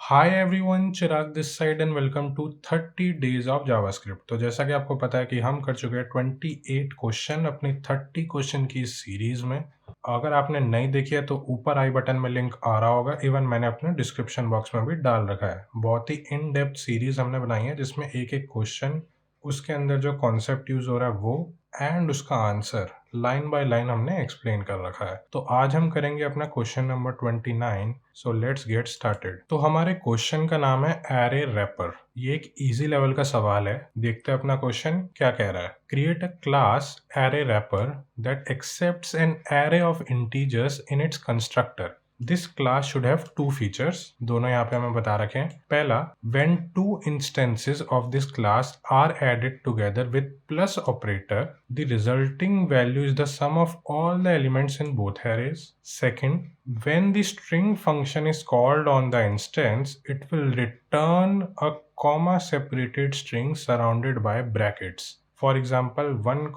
Hi everyone, Chirag this side and welcome to 30 days of JavaScript. तो जैसा कि आपको पता है कि हम कर चुके हैं 28 क्वेश्चन अपनी 30 क्वेश्चन की सीरीज में। अगर आपने नहीं देखी है तो ऊपर आई बटन में लिंक आ रहा होगा, इवन मैंने अपने डिस्क्रिप्शन बॉक्स में भी डाल रखा है। बहुत ही इन डेप्थ सीरीज हमने बनाई है जिसमें एक एक क्वेश्चन, उसके अंदर जो कॉन्सेप्ट यूज हो रहा है वो, एंड उसका आंसर लाइन बाय लाइन हमने एक्सप्लेन कर रखा है। तो आज हम करेंगे अपना question number 29। So let's get started. तो हमारे क्वेश्चन का नाम है एरे रैपर। ये एक इजी लेवल का सवाल है। देखते हैं अपना क्वेश्चन क्या कह रहा है। Create a class array wrapper that accepts an array of integers in its constructor. This class should have two features. दोनों यहाँ पे हमें बता रखे हैं। पहला, when two instances of this class are added together with plus operator, the resulting value is the sum of all the elements in both arrays. Second, when the string function is called on the instance, it will return a comma separated string surrounded by brackets. For example, 1,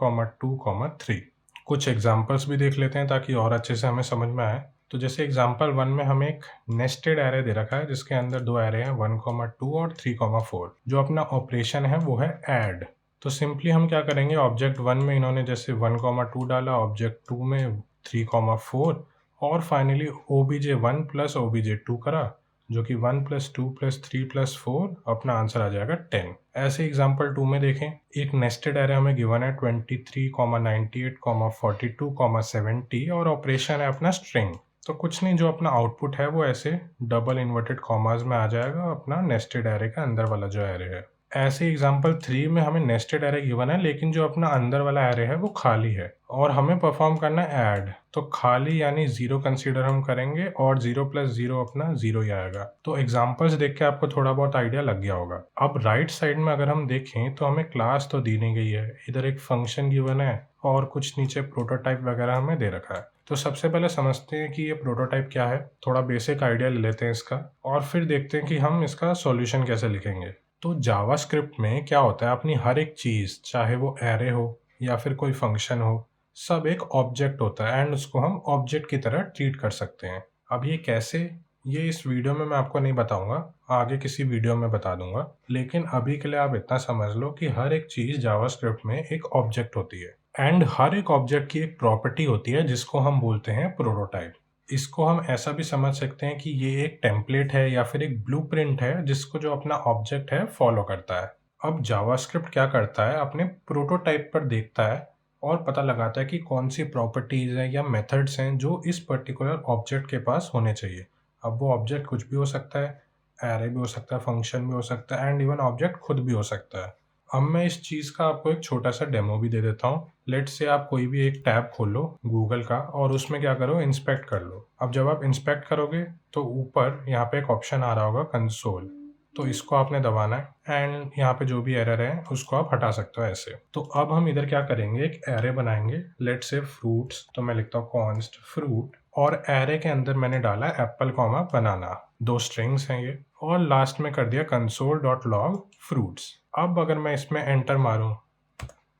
2, 3. कुछ examples भी देख लेते हैं ताकि और अच्छे से हमें समझ में आए। तो जैसे एग्जाम्पल 1 में हमें एक नेस्टेड एरे दे रखा है जिसके अंदर दो एरे हैं 1, 2 और 3, 4। जो अपना ऑपरेशन है वो है ऐड। तो सिंपली हम क्या करेंगे, ऑब्जेक्ट 1 में इन्होंने जैसे 1, 2 डाला, ऑब्जेक्ट 2 में 3, 4 और फाइनली obj1 प्लस obj2 करा, जो कि 1 प्लस 2 प्लस 3 प्लस 4 अपना आंसर आ जाएगा 10। ऐसे एग्जाम्पल 2 में देखें, एक नेस्टेड एरे हमें गिवन है 23, 98, 42, 70 और ऑपरेशन है अपना स्ट्रिंग। तो कुछ नहीं, जो अपना आउटपुट है वो ऐसे डबल इन्वर्टेड कॉमास में आ जाएगा अपना नेस्टेड एरे का अंदर वाला जो एरे है। ऐसे एग्जाम्पल 3 में हमें नेस्टेड एरे गिवन है लेकिन जो अपना अंदर वाला एरे है वो खाली है और हमें परफॉर्म करना है ऐड। तो खाली यानी 0 कंसीडर हम करेंगे और 0 प्लस 0 अपना 0 ही आएगा। तो एग्जाम्पल्स देख के आपको थोड़ा बहुत आइडिया लग गया होगा। अब राइट साइड में अगर हम देखें तो हमें क्लास तो दी नहीं गई है, इधर एक फंक्शन गिवन है और कुछ नीचे प्रोटोटाइप वगैरह हमें दे रखा है। तो सबसे पहले समझते हैं कि ये प्रोटोटाइप क्या है, थोड़ा बेसिक आइडिया ले लेते हैं इसका और फिर देखते हैं कि हम इसका सॉल्यूशन कैसे लिखेंगे। तो जावास्क्रिप्ट में क्या होता है, अपनी हर एक चीज़, चाहे वो एरे हो या फिर कोई फंक्शन हो, सब एक ऑब्जेक्ट होता है एंड उसको हम ऑब्जेक्ट की तरह ट्रीट कर सकते हैं। अब ये कैसे, ये इस वीडियो में मैं आपको नहीं बताऊंगा, आगे किसी वीडियो में बता दूंगा। लेकिन अभी के लिए आप इतना समझ लो कि हर एक चीज़ जावास्क्रिप्ट में एक ऑब्जेक्ट होती है एंड हर एक ऑब्जेक्ट की एक प्रॉपर्टी होती है जिसको हम बोलते हैं प्रोटोटाइप। इसको हम ऐसा भी समझ सकते हैं कि ये एक टेम्पलेट है या फिर एक ब्लूप्रिंट है जिसको जो अपना ऑब्जेक्ट है फॉलो करता है। अब जावास्क्रिप्ट क्या करता है, अपने प्रोटोटाइप पर देखता है और पता लगाता है कि कौन सी प्रॉपर्टीज हैं या मेथड्स हैं जो इस पर्टिकुलर ऑब्जेक्ट के पास होने चाहिए। अब वो ऑब्जेक्ट कुछ भी हो सकता है, एरे भी हो सकता है, फंक्शन भी हो सकता है एंड इवन ऑब्जेक्ट खुद भी हो सकता है। अब मैं इस चीज़ का आपको एक छोटा सा डेमो भी दे देता हूँ। लेट्स से आप कोई भी एक टैब खोलो गूगल का और उसमें क्या करो, इंस्पेक्ट कर लो। अब जब आप इंस्पेक्ट करोगे तो ऊपर यहाँ पे एक ऑप्शन आ रहा होगा कंसोल, तो इसको आपने दबाना है एंड यहाँ पे जो भी एरर है उसको आप हटा सकते हो ऐसे। तो अब हम इधर क्या करेंगे, एक एरे बनाएंगे। लेट्स से फ्रूट्स, तो मैं लिखता हूँ कॉन्स्ट फ्रूट और एरे के अंदर मैंने डाला एप्पल कॉमा बनाना, दो स्ट्रिंग्स हैं ये, और लास्ट में कर दिया कंसोल डॉट लॉग फ्रूट्स। अब अगर मैं इसमें एंटर मारूं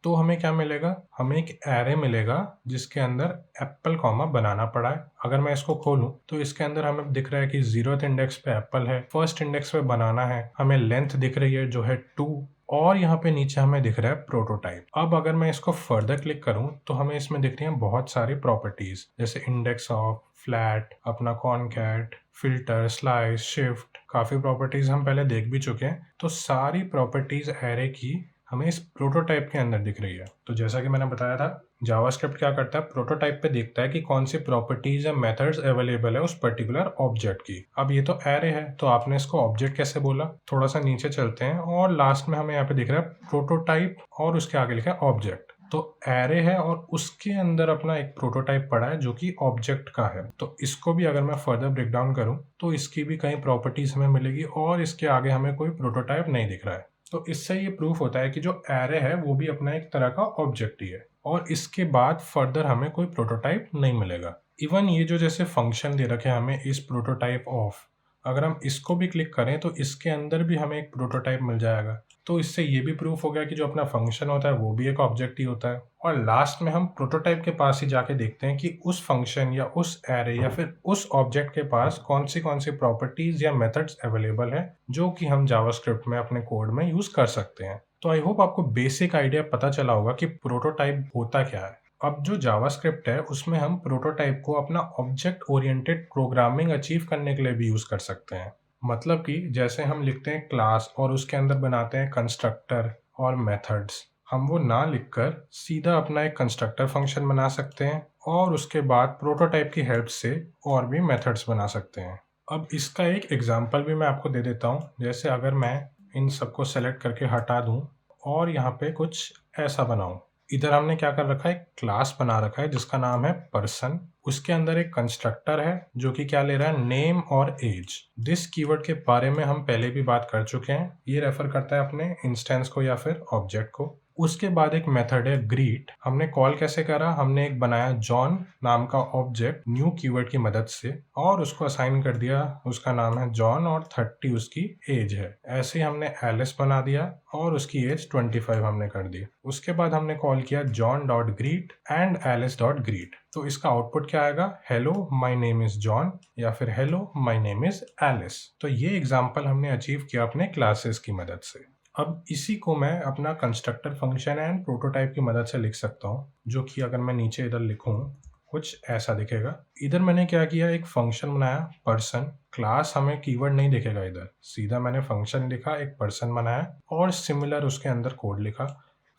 तो हमें क्या मिलेगा, हमें एक एरे मिलेगा जिसके अंदर एप्पल कॉमा बनाना पड़ा है। अगर मैं इसको खोलूं तो इसके अंदर हमें दिख रहा है कि 0th इंडेक्स पे एप्पल है, फर्स्ट इंडेक्स पे बनाना है, हमें लेंथ दिख रही है जो है 2 और यहाँ पे नीचे हमें दिख रहा है प्रोटोटाइप। अब अगर मैं इसको फर्दर क्लिक करूं तो हमें इसमें दिख रही हैं बहुत सारी प्रॉपर्टीज, जैसे इंडेक्स ऑफ, फ्लैट, अपना कॉनकैट, फिल्टर, स्लाइस, शिफ्ट, काफी प्रॉपर्टीज हम पहले देख भी चुके हैं। तो सारी प्रॉपर्टीज एरे की हमें इस प्रोटोटाइप के अंदर दिख रही है। तो जैसा कि मैंने बताया था, जावास्क्रिप्ट क्या करता है, प्रोटोटाइप पे देखता है कि कौन सी प्रॉपर्टीज या मेथड्स अवेलेबल है उस पर्टिकुलर ऑब्जेक्ट की। अब ये तो एरे है तो आपने इसको ऑब्जेक्ट कैसे बोला, थोड़ा सा नीचे चलते हैं और लास्ट में हमें यहाँ पे दिख रहा है प्रोटोटाइप और उसके आगे लिखा है ऑब्जेक्ट। तो एरे है और उसके अंदर अपना एक प्रोटोटाइप पड़ा है जो कि ऑब्जेक्ट का है। तो इसको भी अगर मैं फर्दर ब्रेक डाउन करूं तो इसकी भी कई प्रॉपर्टीज हमें मिलेगी और इसके आगे हमें कोई प्रोटोटाइप नहीं दिख रहा है। तो इससे ये प्रूफ होता है कि जो एरे है वो भी अपना एक तरह का ऑब्जेक्ट ही है और इसके बाद फर्दर हमें कोई प्रोटोटाइप नहीं मिलेगा। इवन ये जो जैसे फंक्शन दे रखे हैं हमें इस प्रोटोटाइप ऑफ, अगर हम इसको भी क्लिक करें तो इसके अंदर भी हमें एक प्रोटोटाइप मिल जाएगा। तो इससे ये भी प्रूफ हो गया कि जो अपना फंक्शन होता है वो भी एक ऑब्जेक्ट ही होता है। और लास्ट में हम प्रोटोटाइप के पास ही जाके देखते हैं कि उस फंक्शन या उस एरे या फिर उस ऑब्जेक्ट के पास कौन सी प्रॉपर्टीज या मेथड्स अवेलेबल है जो कि हम जावास्क्रिप्ट में अपने कोड में यूज कर सकते हैं। तो आई होप आपको बेसिक आइडिया पता चला होगा कि प्रोटोटाइप होता क्या है। अब जो जावास्क्रिप्ट है उसमें हम प्रोटोटाइप को अपना ऑब्जेक्ट ओरिएंटेड प्रोग्रामिंग अचीव करने के लिए भी यूज कर सकते हैं। मतलब कि जैसे हम लिखते हैं क्लास और उसके अंदर बनाते हैं कंस्ट्रक्टर और मेथड्स, हम वो ना लिखकर सीधा अपना एक कंस्ट्रक्टर फंक्शन बना सकते हैं और उसके बाद प्रोटोटाइप की हेल्प से और भी मेथड्स बना सकते हैं। अब इसका एक एग्जांपल भी मैं आपको दे देता हूँ। जैसे अगर मैं इन सबको सेलेक्ट करके हटा दूँ और यहाँ पे कुछ ऐसा बनाऊँ। इधर हमने क्या कर रखा है, एक क्लास बना रखा है जिसका नाम है पर्सन। उसके अंदर एक कंस्ट्रक्टर है जो कि क्या ले रहा है, नेम और एज। दिस कीवर्ड के बारे में हम पहले भी बात कर चुके हैं। ये रेफर करता है अपने इंस्टेंस को या फिर ऑब्जेक्ट को। उसके बाद एक मेथड है ग्रीट। हमने कॉल कैसे करा, हमने एक बनाया जॉन नाम का ऑब्जेक्ट न्यू कीवर्ड की मदद से और उसको असाइन कर दिया, उसका नाम है जॉन और 30 उसकी एज है। ऐसे ही हमने एलिस बना दिया और उसकी एज 25 हमने कर दी। उसके बाद हमने कॉल किया John dot greet and Alice dot greet. तो इसका आउटपुट क्या आएगा, hello my name is John या फिर hello my name is Alice. तो ये एग्जांपल हमने अचीव किया अपने क्लासेस की मदद से। अब इसी को मैं अपना कंस्ट्रक्टर फंक्शन एंड प्रोटोटाइप की मदद से लिख सकता हूँ, जो कि अगर मैं नीचे इधर लिखूँ कुछ ऐसा दिखेगा। इधर मैंने क्या किया, एक फंक्शन बनाया पर्सन। क्लास हमें कीवर्ड नहीं दिखेगा इधर, सीधा मैंने फंक्शन लिखा, एक पर्सन बनाया और सिमिलर उसके अंदर कोड लिखा।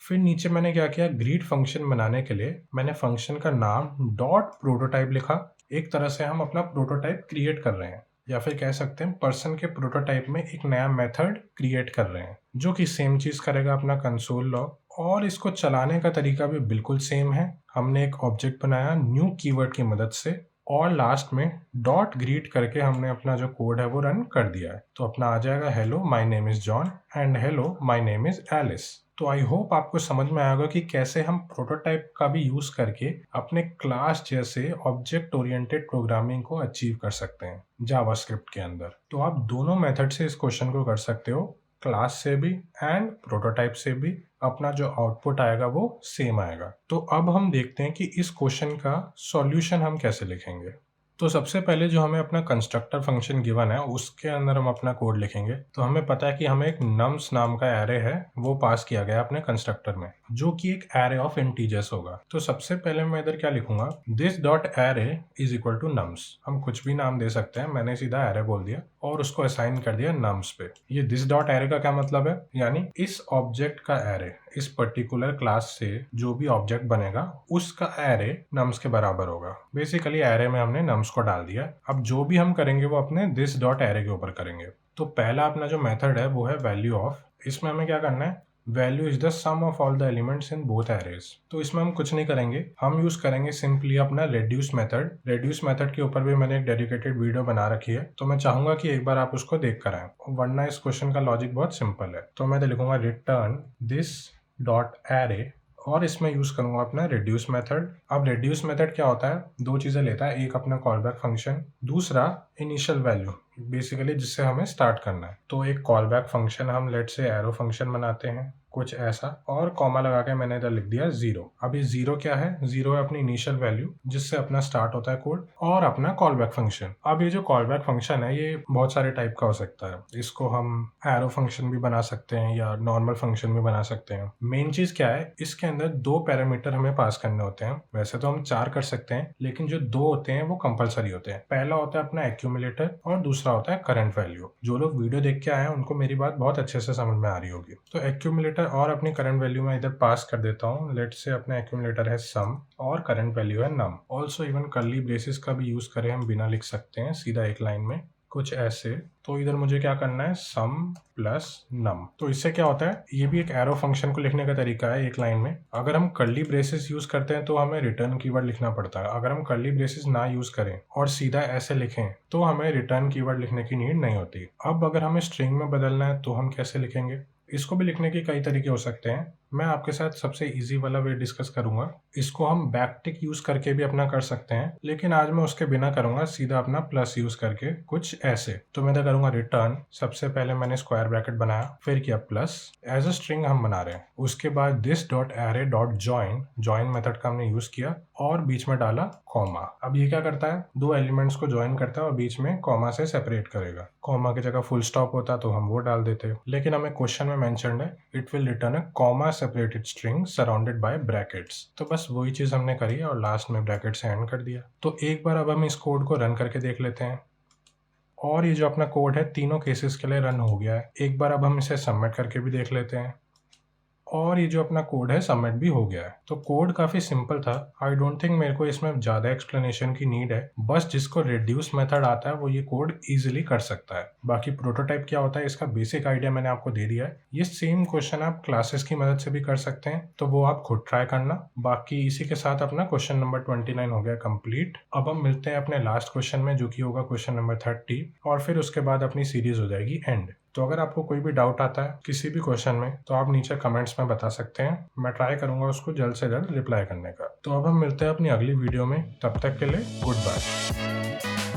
फिर नीचे मैंने क्या किया, ग्रीट फंक्शन बनाने के लिए मैंने फंक्शन का नाम डॉट प्रोटोटाइप लिखा। एक तरह से हम अपना प्रोटोटाइप क्रिएट कर रहे हैं या फिर कह सकते हैं पर्सन के प्रोटोटाइप में एक नया मेथड क्रिएट कर रहे हैं जो कि सेम चीज करेगा अपना कंसोल लॉग। और इसको चलाने का तरीका भी बिल्कुल सेम है। हमने एक ऑब्जेक्ट बनाया न्यू कीवर्ड की मदद से और लास्ट में डॉट ग्रीट करके हमने अपना जो कोड है वो रन कर दिया है। तो अपना आ जाएगा hello my name is John and hello my name is Alice. तो आई होप आपको समझ में आएगा कि कैसे हम प्रोटोटाइप का भी यूज करके अपने क्लास जैसे ऑब्जेक्ट ओरिएंटेड प्रोग्रामिंग को अचीव कर सकते हैं जावास्क्रिप्ट के अंदर। तो आप दोनों मेथड से इस क्वेश्चन को कर सकते हो, क्लास से भी एंड प्रोटोटाइप से भी। अपना जो आउटपुट आएगा वो सेम आएगा। तो अब हम देखते हैं कि इस क्वेश्चन का सॉल्यूशन हम कैसे लिखेंगे। तो सबसे पहले जो हमें अपना कंस्ट्रक्टर फंक्शन गिवन है उसके अंदर हम अपना कोड लिखेंगे। तो हमें पता है कि हमें एक नम्स नाम का एरे है वो पास किया गया अपने कंस्ट्रक्टर में, जो कि एक एरे ऑफ इंटीजर्स होगा। तो सबसे पहले मैं इधर क्या लिखूंगा, this dot array is equal to nums. हम कुछ भी नाम दे सकते हैं, मैंने सीधा एरे बोल दिया और उसको असाइन कर दिया नम्स पे। ये दिस डॉट एरे का क्या मतलब है, यानी इस ऑब्जेक्ट का एरे, इस पर्टिकुलर क्लास से जो भी ऑब्जेक्ट बनेगा उसका एरे नम्स के बराबर होगा। बेसिकली एरे में हमने नम्स को डाल दिया। अब जो भी हम करेंगे वो अपने दिस डॉट एरे के ऊपर करेंगे। तो पहला अपना जो मेथड है वो है वैल्यू ऑफ। इसमें हमें क्या करना है, value is the sum of all the elements in both arrays. तो इसमें हम कुछ नहीं करेंगे, हम यूज करेंगे सिंपली अपना रेड्यूस मेथड। रेड्यूस मेथड के ऊपर भी मैंने एक डेडिकेटेड वीडियो बना रखी है, तो मैं चाहूंगा कि एक बार आप उसको देख कर आए, वरना इस क्वेश्चन का लॉजिक बहुत सिंपल है। तो मैं लिखूंगा रिटर्न दिस डॉट एरे और इसमें यूज करूंगा अपना रिड्यूस मेथड। अब रिड्यूस मेथड क्या होता है, दो चीजें लेता है, एक अपना कॉलबैक फंक्शन, दूसरा इनिशियल वैल्यू बेसिकली जिससे हमें स्टार्ट करना है। तो एक कॉलबैक फंक्शन हम लेट से एरो फंक्शन बनाते हैं कुछ ऐसा, और कॉमा लगा के मैंने इधर लिख दिया 0। अब ये 0 क्या है, 0 है अपनी इनिशियल वैल्यू जिससे अपना स्टार्ट होता है कोड, और अपना कॉलबैक फंक्शन। अब ये जो कॉलबैक फंक्शन है ये बहुत सारे टाइप का हो सकता है। इसको हम एरो फंक्शन भी बना सकते हैं या नॉर्मल फंक्शन भी बना सकते हैं। मेन चीज क्या है, इसके अंदर 2 पैरामीटर हमें पास करने होते हैं। वैसे तो हम 4 कर सकते हैं, लेकिन जो 2 होते हैं वो कंपलसरी होते हैं। पहला होता है अपना एक्यूमुलेटर और दूसरा होता है करंट वैल्यू। जो लोग वीडियो देख के आए हैं उनको मेरी बात बहुत अच्छे से समझ में आ रही होगी। तो एक्यूमुलेटर और अपनी करंट वैल्यू में इधर पास कर देता हूँ। लेट से अपना एक्यूमुलेटर है सम और करंट वैल्यू है नम। ऑल्सो इवन कर्ली ब्रेसेस का भी यूज करें हम बिना लिख सकते हैं, सीधा एक लाइन में कुछ ऐसे। तो इधर मुझे क्या करना है, सम प्लस नम। तो इससे क्या होता है, ये भी एक एरो फंक्शन को लिखने का तरीका है एक लाइन में। अगर हम कर्ली ब्रेसेस यूज करते हैं तो हमें रिटर्न कीवर्ड लिखना पड़ता है। अगर हम कर्ली ब्रेसेस ना यूज करें और सीधा ऐसे लिखें तो हमें रिटर्न कीवर्ड लिखने की नीड नहीं होती। अब अगर हमें स्ट्रिंग में बदलना है तो हम कैसे लिखेंगे, इसको भी लिखने के कई तरीके हो सकते हैं। मैं आपके साथ सबसे ईज़ी वाला वे डिस्कस करूँगा। इसको हम बैकटिक यूज़ करके भी अपना कर सकते हैं, लेकिन आज मैं उसके बिना करूँगा, सीधा अपना प्लस यूज़ करके कुछ ऐसे। तो मैं इधर करूँगा रिटर्न, सबसे पहले मैंने स्क्वायर ब्रैकेट बनाया, फिर किया प्लस, एज अ स्ट्रिंग हम बना रहे हैं। उसके बाद this dot array dot join, join method का हमने यूज़ किया और बीच में डाला कॉमा। अब ये क्या करता है, दो एलिमेंट्स को ज्वाइन करता है और बीच में कॉमा से सेपरेट करेगा। कॉमा की जगह फुल स्टॉप होता तो हम वो डाल देते, लेकिन हमें क्वेश्चन में मेंशन्ड है it will return a comma separated string surrounded by brackets. तो बस वही चीज हमने करी और लास्ट में ब्रैकेट से एंड कर दिया। तो एक बार अब हम इस कोड को रन करके देख लेते हैं और ये जो अपना कोड है तीनों केसेस के लिए रन हो गया है। एक बार अब हम इसे सबमिट करके भी देख लेते हैं और ये जो अपना कोड है सबमिट भी हो गया है। तो कोड काफ़ी सिंपल था। आई डोंट थिंक मेरे को इसमें ज़्यादा एक्सप्लेनेशन की नीड है। बस जिसको रिड्यूस मेथड आता है वो ये कोड इजीली कर सकता है। बाकी प्रोटोटाइप क्या होता है इसका बेसिक आइडिया मैंने आपको दे दिया है। ये सेम क्वेश्चन आप क्लासेस की मदद से भी कर सकते हैं, तो वो आप खुद ट्राई करना। बाकी इसी के साथ अपना क्वेश्चन नंबर 29 हो गया कंप्लीट। अब हम मिलते हैं अपने लास्ट क्वेश्चन में, जो कि होगा क्वेश्चन नंबर 30, और फिर उसके बाद अपनी सीरीज हो जाएगी एंड। तो अगर आपको कोई भी डाउट आता है किसी भी क्वेश्चन में तो आप नीचे कमेंट्स में बता सकते हैं, मैं ट्राई करूंगा उसको जल्द से जल्द रिप्लाई करने का। तो अब हम मिलते हैं अपनी अगली वीडियो में, तब तक के लिए गुड बाय।